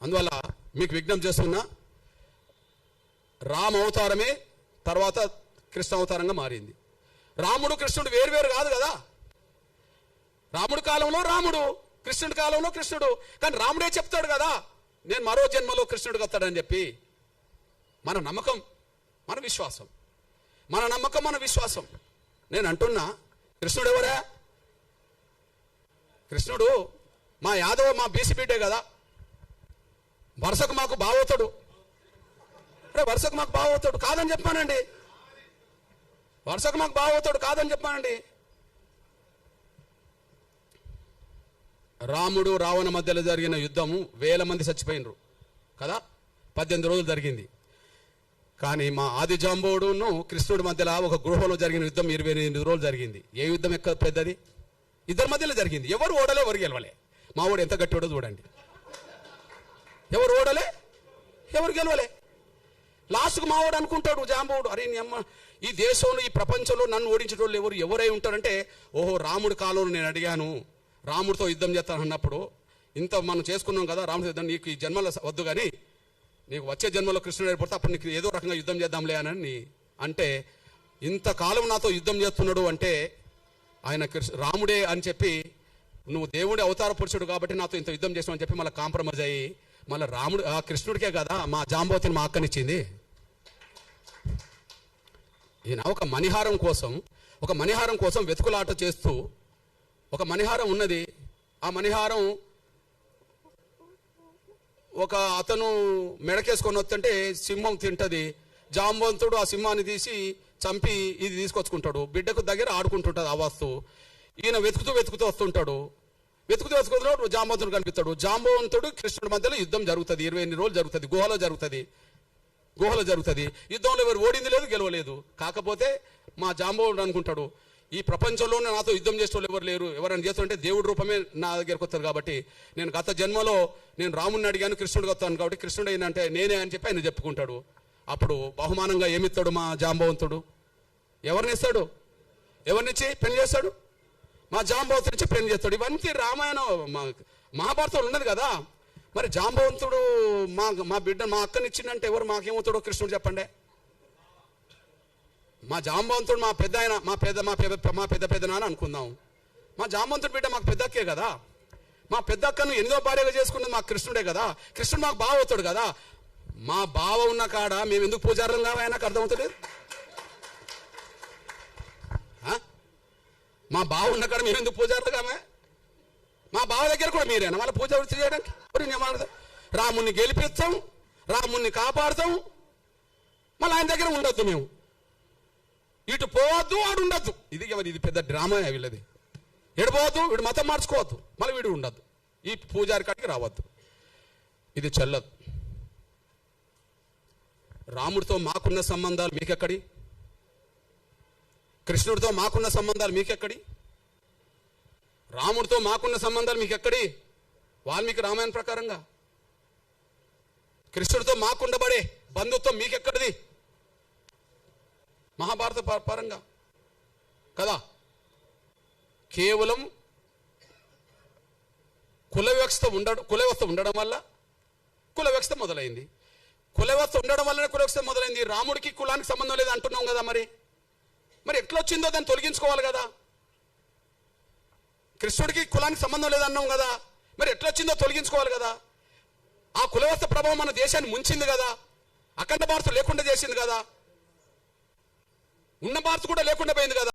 అందువల్ల మీకు విజ్ఞప్తి చేస్తున్నా, రామ అవతారమే తర్వాత కృష్ణ అవతారంగా మారింది. రాముడు కృష్ణుడు వేరువేరు కాదు కదా. రాముడి కాలంలో రాముడు, కృష్ణుడి కాలంలో కృష్ణుడు. కానీ రాముడే చెప్తాడు కదా, నేను మరో జన్మలో కృష్ణుడికి వస్తాడని చెప్పి. మన నమ్మకం, మన విశ్వాసం, మన నమ్మకం, మన విశ్వాసం. నేను అంటున్నా, కృష్ణుడు ఎవరా? కృష్ణుడు మా యాదవ, మా బీసీ బిడ్డే కదా. వరుసకు మాకు బావవుతాడు. వరుసకు మాకు బావవుతాడు కాదని చెప్పానండి. వరుసకు మాకు బావవుతాడు కాదని చెప్పానండి. రాముడు రావణ మధ్యలో జరిగిన యుద్ధము 1000 మంది చచ్చిపోయినరు కదా. 18 రోజులు జరిగింది. కానీ మా ఆది జాంబవుడును కృష్ణుడి మధ్యలో ఒక గృహంలో జరిగిన యుద్ధం 28 రోజులు జరిగింది. ఏ యుద్ధం ఎక్క పెద్దది? ఇద్దరి మధ్యలో జరిగింది. ఎవరు ఓడలే, ఎవరు గెలవలే. మా ఓడు ఎంత గట్టివాడో చూడండి. ఎవరు ఓడలే, ఎవరు గెలవలే. లాస్ట్కు మా ఓడు అనుకుంటాడు జాంబవుడు, అరే నీ అమ్మ, ఈ దేశంలో ఈ ప్రపంచంలో నన్ను ఓడించేటోళ్ళు ఎవరై ఉంటారంటే, ఓహో రాముడి కాలంలో నేను అడిగాను, రాముడితో యుద్ధం చేస్తాను అన్నప్పుడు, ఇంత మనం చేసుకున్నాం కదా రాముడి యుద్ధం, నీకు ఈ జన్మలో వద్దు కానీ నీకు వచ్చే జన్మలో కృష్ణుడు ఏర్పడితే అప్పుడు నీకు ఏదో రకంగా యుద్ధం చేద్దాంలే అని అంటే, ఇంతకాలం నాతో యుద్ధం చేస్తున్నాడు అంటే ఆయన రాముడే అని చెప్పి, నువ్వు దేవుడి అవతార పురుషుడు కాబట్టి నాతో ఇంత యుద్ధం చేసావు అని చెప్పి మళ్ళీ కాంప్రమైజ్ అయ్యి మళ్ళీ రాముడు ఆ కృష్ణుడికే కదా మా జాంబవతిని మా అక్కనిచ్చింది. ఈయన ఒక మణిహారం కోసం వెతుకులాట చేస్తూ, ఒక మణిహారం ఉన్నది. ఆ మణిహారం ఒక అతను మెడకేసుకొని వస్తుంటే సింహం తింటది. జాంబవంతుడు ఆ సింహాన్ని తీసి చంపి ఇది తీసుకొచ్చుకుంటాడు. బిడ్డకు దగ్గర ఆడుకుంటుంటుంది ఆ వస్తువు. ఈయన వెతుకుతూ వస్తుంటాడు. వెతుకుతూ జాంబవంతుడు కనిపిస్తాడు. జాంబవంతుడు కృష్ణుడి మధ్యలో యుద్ధం జరుగుతుంది. 28 రోజులు జరుగుతుంది. గుహలో జరుగుతుంది. యుద్ధంలో ఎవరు ఓడింది లేదు, గెలవలేదు. కాకపోతే మా జాంబవంతుడు అనుకుంటాడు, ఈ ప్రపంచంలోనే నాతో యుద్ధం చేసేవాళ్ళు ఎవరు లేరు, ఎవరైనా చేస్తుంటే దేవుడి రూపమే నా దగ్గరకు వస్తారు కాబట్టి, నేను గత జన్మలో నేను రాముడిని అడిగాను, కృష్ణుడికి వస్తాను కాబట్టి కృష్ణుడు ఏంటంటే నేనే అని చెప్పి ఆయన చెప్పుకుంటాడు. అప్పుడు బహుమానంగా ఏమిస్తాడు మా జాంబవంతుడు? ఎవరినిస్తాడు? ఎవరినిచ్చి పెళ్లి చేస్తాడు? మా జాంబవంతుడి నుంచి పెళ్లి చేస్తాడు. ఇవన్నీ రామాయణం మహాభారతంలో ఉన్నది కదా. మరి జాంబవంతుడు మా బిడ్డ మా అక్కనిచ్చిందంటే ఎవరు మాకేమవుతాడో కృష్ణుడు చెప్పండి. మా జాంబవంతుడు మా పెద్ద ఆయన, మా పెద్ద నాన్న అనుకుందాం. మా జాంబవంతుడు బిడ్డ మాకు పెద్ద అక్కే కదా. మా పెద్ద అక్కను 8వ భార్యగా చేసుకున్నది మాకు కృష్ణుడే కదా. కృష్ణుడు మాకు బావ అవుతాడు కదా. మా బావ ఉన్న కాడ మేము ఎందుకు పూజారులం కావా? నాకు అర్థమవుతలేదు. మా బావ ఉన్న కాడ మేము ఎందుకు పూజారులు కావా? మా బావ దగ్గర కూడా మీరేనా వాళ్ళ పూజ వృత్తి చేయడానికి? రాముణ్ణి గెలిపిస్తాం, రాముణ్ణి కాపాడుతాం, మళ్ళీ ఆయన దగ్గర ఉండొద్దు. మేము ఇటు పోవద్దు, ఆడు ఉండొద్దు. ఇది పెద్ద డ్రామా వీళ్ళది. ఎడిపోవద్దు, వీడు మతం మార్చుకోవద్దు, మళ్ళీ వీడు ఉండద్దు, ఈ పూజారి కాడికి రావద్దు. ఇది చెల్లదు. రాముడితో మాకున్న సంబంధాలు మీకెక్కడి? కృష్ణుడితో మాకున్న సంబంధాలు మీకెక్కడి? రాముడితో మాకున్న సంబంధాలు మీకెక్కడి? వాల్మీకి రామాయణ ప్రకారంగా. కృష్ణుడితో మాకుండబడే బంధుత్వం మీకెక్కడిది? మహాభారత పరంగా కదా. కేవలం కుల వ్యవస్థ ఉండడం వల్ల కుల వ్యవస్థ మొదలైంది. కుల వ్యవస్థ ఉండడం వల్లనే కుల వ్యవస్థ మొదలైంది. రాముడికి కులానికి సంబంధం లేదు అంటున్నాం కదా. మరి ఎట్లా వచ్చిందో దాన్ని తొలగించుకోవాలి కదా. కృష్ణుడికి కులానికి సంబంధం లేదన్నాం కదా. మరి ఎట్లా వచ్చిందో తొలగించుకోవాలి కదా. ఆ కుల వ్యవస్థ ప్రభావం మన దేశాన్ని ముంచింది కదా. అఖండ భారత్ లేకుండా చేసింది కదా. ఉన్న భారత్ కూడా లేకుండా పోయింది కదా.